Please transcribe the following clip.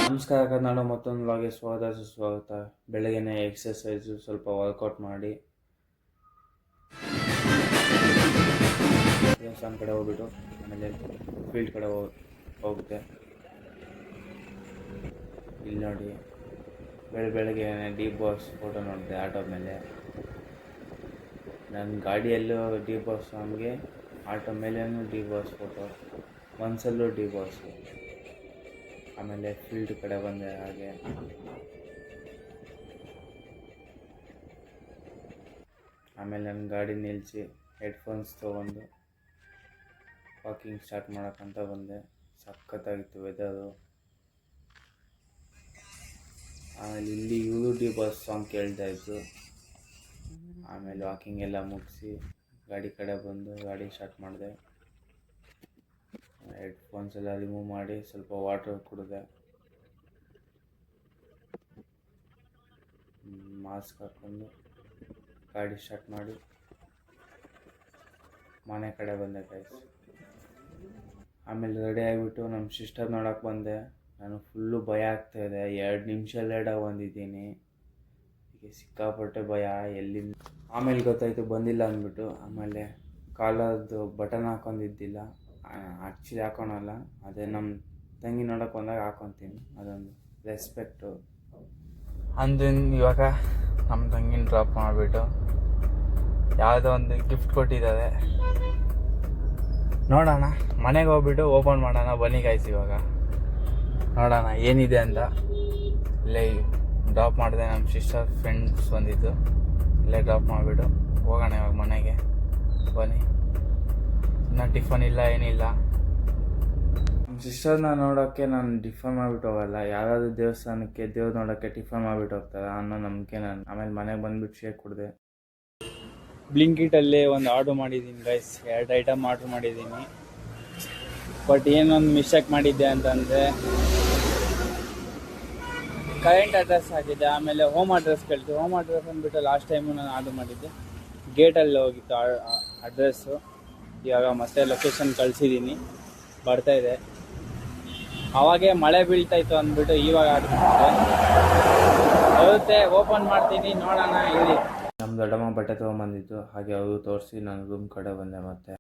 ನಮಸ್ಕಾರ ಕನ್ನಡ ಮತ್ತೊಂದು ವ್ಲಾಗ್ಗೆ ಸುಸ್ವಾಗತ. ಬೆಳಗ್ಗೆನೆ ಎಕ್ಸರ್ಸೈಸು ಸ್ವಲ್ಪ ವರ್ಕೌಟ್ ಮಾಡಿ ದೇವಸ್ಥಾನ ಕಡೆ ಹೋಗ್ಬಿಟ್ಟು ಆಮೇಲೆ ಫೀಲ್ಡ್ ಕಡೆ ಹೋಗುತ್ತೆ. ಇಲ್ಲಿ ನೋಡಿ ಬೆಳಗ್ಗೆ ಡಿ ಬಾಸ್ ಫೋಟೋ ನೋಡಿದೆ ಆಟೋ ಮೇಲೆ. ನನ್ನ ಗಾಡಿಯಲ್ಲೂ ಡಿ ಬಾಸ್ ಸಾಂಗ್ಗೆ, ಆಟೋ ಮೇಲೇನೂ ಡಿ ಬಾಸ್ ಫೋಟೋ, ಮನಸ್ಸಲ್ಲೂ ಡಿ ಬಾಸು. ಆಮೇಲೆ ಫೀಲ್ಡ್ ಕಡೆ ಬಂದೆ. ಹಾಗೆ ಆಮೇಲೆ ನನ್ನ ಗಾಡಿ ನಿಲ್ಲಿಸಿ ಹೆಡ್ಫೋನ್ಸ್ ತೊಗೊಂಡು ವಾಕಿಂಗ್ ಸ್ಟಾರ್ಟ್ ಮಾಡೋಕ್ಕಂತ ಬಂದೆ. ಸಖತ್ತಾಗಿತ್ತು ವೆದರು. ಆಮೇಲೆ ಇಲ್ಲಿ ಯು ಡಿ ಬಾಸ್ ಸಾಂಗ್ ಕೇಳ್ತಾ ಇತ್ತು. ಆಮೇಲೆ ವಾಕಿಂಗ್ ಎಲ್ಲ ಮುಗಿಸಿ ಗಾಡಿ ಕಡೆ ಬಂದು ಗಾಡಿ ಸ್ಟಾರ್ಟ್ ಮಾಡಿದೆ. ಹೆಡ್ಫೋನ್ಸ್ ಎಲ್ಲ ರಿಮೂವ್ ಮಾಡಿ ಸ್ವಲ್ಪ ವಾಟರ್ ಕುಡಿದೆ. ಮಾಸ್ಕ್ ಹಾಕ್ಕೊಂಡು ಗಾಡಿ ಸ್ಟಾರ್ಟ್ ಮಾಡಿ ಮನೆ ಕಡೆ ಬಂದೆ ಗೈಸ್. ಆಮೇಲೆ ರೆಡಿ ಆಗಿಬಿಟ್ಟು ನಮ್ಮ ಸಿಸ್ಟರ್ ನೋಡೋಕೆ ಬಂದೆ. ನಾನು ಫುಲ್ಲು ಭಯ ಆಗ್ತಾಯಿದೆ. 2 ನಿಮಿಷ ಲೇಟಾಗಿ ಬಂದಿದ್ದೀನಿ. ಈಗ ಸಿಕ್ಕಾಪಟ್ಟೆ ಭಯ ಎಲ್ಲಿಂದ. ಆಮೇಲೆ ಗೊತ್ತಾಯಿತು ಬಂದಿಲ್ಲ ಅಂದ್ಬಿಟ್ಟು. ಆಮೇಲೆ ಕಾಲದ್ದು ಬಟನ್ ಹಾಕೊಂಡಿದ್ದಿಲ್ಲ. ಆ್ಯಕ್ಚುಲಿ ಹಾಕೊಳಲ್ಲ, ಅದೇ ನಮ್ಮ ತಂಗಿ ನೋಡೋಕೆ ಬಂದಾಗ ಹಾಕೊತೀನಿ, ಅದೊಂದು ರೆಸ್ಪೆಕ್ಟು. ಅಂದಿಂದ ಇವಾಗ ನಮ್ಮ ತಂಗಿನ ಡ್ರಾಪ್ ಮಾಡಿಬಿಟ್ಟು ಯಾವುದೋ ಒಂದು ಗಿಫ್ಟ್ ಕೊಟ್ಟಿದ್ದಾರೆ. ನೋಡೋಣ, ಮನೆಗೆ ಹೋಗ್ಬಿಟ್ಟು ಓಪನ್ ಮಾಡೋಣ. ಬನ್ನಿ ಗಾಯ್ಸ್, ಇವಾಗ ನೋಡೋಣ ಏನಿದೆ ಅಂತ. ಇಲ್ಲೇ ಡ್ರಾಪ್ ಮಾಡಿದೆ. ನಮ್ಮ ಸಿಸ್ಟರ್ ಫ್ರೆಂಡ್ಸ್ ಬಂದಿದ್ದು. ಇಲ್ಲೇ ಡ್ರಾಪ್ ಮಾಡಿಬಿಟ್ಟು ಹೋಗೋಣ ಇವಾಗ ಮನೆಗೆ. ಬನ್ನಿ. ಇನ್ನೂ ಟಿಫನ್ ಇಲ್ಲ, ಏನಿಲ್ಲ. ನಮ್ಮ ಸಿಸ್ಟರ್ನ ನೋಡೋಕ್ಕೆ ನಾನು ಟಿಫನ್ ಮಾಡಿಬಿಟ್ಟು ಹೋಗಲ್ಲ. ಯಾರಾದರೂ ದೇವಸ್ಥಾನಕ್ಕೆ ದೇವ್ರು ನೋಡೋಕ್ಕೆ ಟಿಫನ್ ಮಾಡಿಬಿಟ್ಟು ಹೋಗ್ತಾರೆ ಅನ್ನೋ ನಂಬಿಕೆ ನಾನು. ಆಮೇಲೆ ಮನೆಗೆ ಬಂದುಬಿಟ್ಟು ಶೇಕ್ ಕುಡಿದೆ. ಬ್ಲಿಂಕಿಟಲ್ಲಿ ಒಂದು ಆರ್ಡ್ರ್ ಮಾಡಿದ್ದೀನಿ ಗೈಸ್. 2 ಐಟಮ್ ಆರ್ಡ್ರ್ ಮಾಡಿದ್ದೀನಿ. ಬಟ್ ಏನೊಂದು ಮಿಸ್ಟೇಕ್ ಮಾಡಿದ್ದೆ ಅಂತಂದರೆ ಕರೆಂಟ್ ಅಡ್ರೆಸ್ ಆಗಿದೆ. ಆಮೇಲೆ ಹೋಮ್ ಅಡ್ರೆಸ್ ಕೇಳ್ತೀವಿ. ಹೋಮ್ ಅಡ್ರೆಸ್ ಅಂದ್ಬಿಟ್ಟು ಲಾಸ್ಟ್ ಟೈಮು ನಾನು ಆರ್ಡ್ರ್ ಮಾಡಿದ್ದೆ, ಗೇಟಲ್ಲಿ ಹೋಗಿತ್ತು ಅಡ್ರೆಸ್ಸು. ಇವಾಗ ಮತ್ತೆ ಲೊಕೇಶನ್ ಕಳಿಸಿದ್ದೀನಿ, ಬರ್ತಾಯಿದೆ. ಅವಾಗೇ ಮಳೆ ಬೀಳ್ತಾಯಿತ್ತು ಅಂದ್ಬಿಟ್ಟು ಇವಾಗ ಆರ್ಡ್ರ್ ಮಾಡಿದೆ. ಬರುತ್ತೆ, ಓಪನ್ ಮಾಡ್ತೀನಿ, ನೋಡೋಣ. ಇಲ್ಲಿ ನಮ್ಮ ದೊಡ್ಡಮ್ಮ ಬಟ್ಟೆ ತೊಗೊಂಬಂದಿದ್ದು, ಹಾಗೆ ಅವರು ತೋರಿಸಿ ನಾನು ರೂಮ್ ಕಡೆ ಬಂದೆ. ಮತ್ತೆ